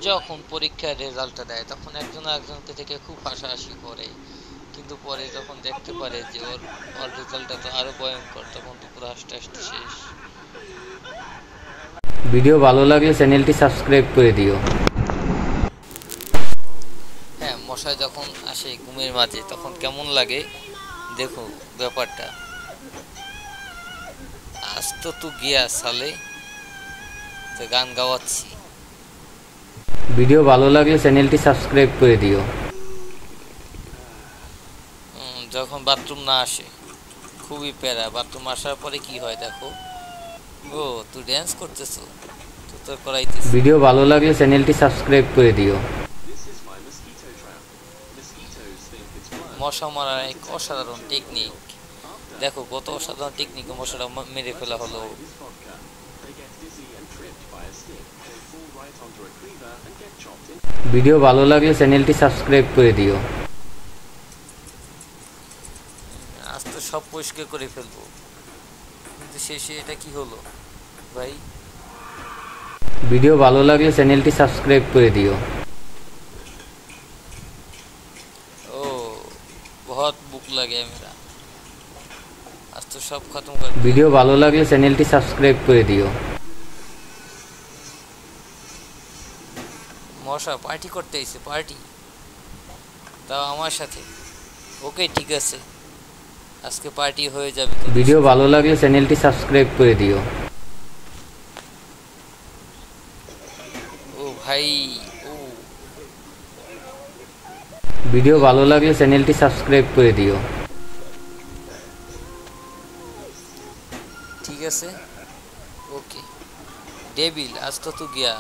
যখন পরীক্ষার রেজাল্টটা দেয় তখন একজন আরেকজনকে থেকে খুব হাসাহাসি করে, কিন্তু পরে যখন দেখতে পারে যে ওর ওর রেজাল্টটা তো আরো ভয়ঙ্কর, তখন তো পুরো হাসতে হাসতে শেষ। ভিডিও ভালো লাগলে চ্যানেলটি সাবস্ক্রাইব করে দিও। হ্যাঁ, মশা যখন আসে ঘুমের মাঝে তখন কেমন লাগে দেখো ব্যাপারটা। আজ তো তু গিয়া সালে, তো গান গাওয়াচ্ছি। ভিডিও ভালো লাগলে চ্যানেলটি সাবস্ক্রাইব করে দিও। যখন বাথরুম না আসে খুবই প্যারা, বাথরুম আসার পরে কি হয় দেখো। ও তুই ড্যান্স করতেছো, তো তোর করাইতেছি। ভিডিও ভালো লাগলে চ্যানেলটি সাবস্ক্রাইব করে দিও। মশা মারার এক অসাধারণ টেকনিক, দেখো কত অসাধারণ টেকনিকে মশাটা মেরে ফেলা হলো। ভিডিও ভালো লাগলে চ্যানেলটি সাবস্ক্রাইব করে দিও। আজ তো সব পরিষ্কার করে ফেলবো, কিন্তু শেষে এটা কি হলো ভাই। ভিডিও ভালো লাগলে চ্যানেলটি সাবস্ক্রাইব করে দিও। ও বহুত বুক লাগে মেরা, আজ তো সব খতম করে। ভিডিও ভালো লাগলে চ্যানেলটি সাবস্ক্রাইব করে দিও। মশা পার্টি করতে এসে পার্টি, তাও আমার সাথে। ওকে ঠিক আছে, আজকে পার্টি হয়ে যাবে। ভিডিও ভালো লাগলে চ্যানেলটি সাবস্ক্রাইব করে দিও। ও ভাই, ও ভিডিও ভালো লাগলে চ্যানেলটি সাবস্ক্রাইব করে দিও। ঠিক আছে, ওকে ডেভিল আজ তো তু গিয়া।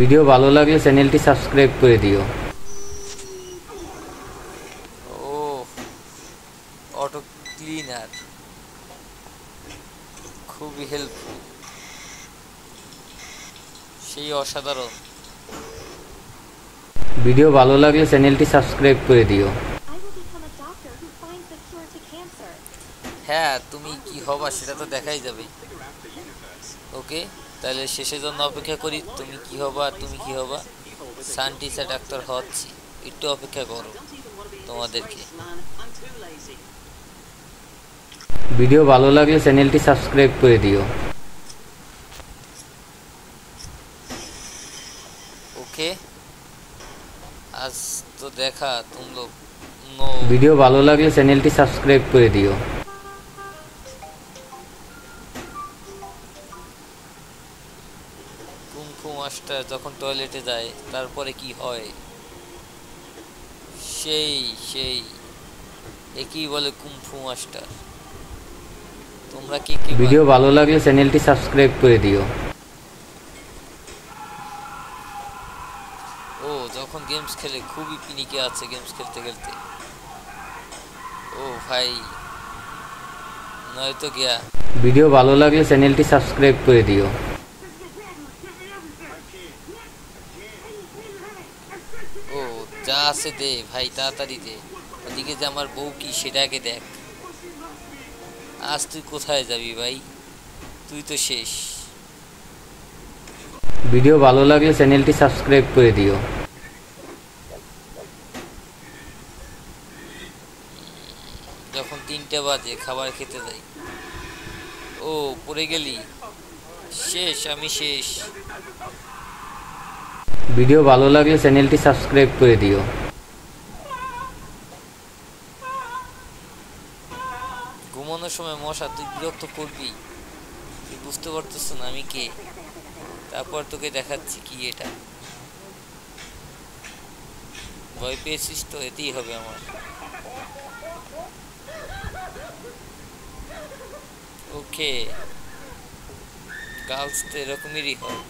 ভিডিও ভালো লাগলে চ্যানেলটি সাবস্ক্রাইব করে দিও। ও অটো ক্লিনার খুবই হেল্পফুল, সেই অসাধারণ। ভিডিও ভালো লাগলে চ্যানেলটি সাবস্ক্রাইব করে দিও। হ্যাঁ, তুমি কি হবা সেটা তো দেখাই যাবে। ওকে, তাহলে শেষের জন্য অপেক্ষা করি। তুমি কি হবা, তুমি কি হবা? সায়েন্টিস্ট ডাক্তার হচ্ছি, একটু অপেক্ষা করো তোমাদেরকে। ভিডিও ভালো লাগলে চ্যানেলটি সাবস্ক্রাইব করে দিও। ওকে, আজ তো দেখা তুম লোগ নো। ভিডিও ভালো লাগলে চ্যানেলটি সাবস্ক্রাইব করে দিও। কুংফু মাস্টার যখন টয়লেটে যায় তারপরে কি হয়, সেই সেই একই বলে কুংফু মাস্টার। তোমরা কি কি ভিডিও ভালো লাগলে চ্যানেলটি সাবস্ক্রাইব করে দিও। ও যখন গেমস খেলে খুবই পিনিকে আছে গেমস খেলতে খেলতে। ও ভাই, নয়তো গিয়া। ভিডিও ভালো লাগলে চ্যানেলটি সাবস্ক্রাইব করে দিও। ও যা আছে দে ভাই, তাড়াতাড়ি দে। ওদিকে যে আমার বউ কি সেটাকে দেখ। আজ তুই কোথায় যাবি ভাই, তুই তো শেষ। ভিডিও ভালো লাগলে চ্যানেলটি সাবস্ক্রাইব করে দিও। যখন 3টা বাজে খাবার খেতে যাই, ও পড়ে গেলি, শেষ, আমি শেষ। ভিডিও ভালো লাগলে চ্যানেলটি সাবস্ক্রাইব করে দিও। ঘুমানোর সময় মশা তুই বিরক্ত করবি, তুই বুঝতে পারতেছ না আমি কে। তারপর তোকে দেখাচ্ছি কি এটা। ভয় পেয়েছিস তো, এতেই হবে আমার। ওকে, গার্লস তো এরকমেরই হয়।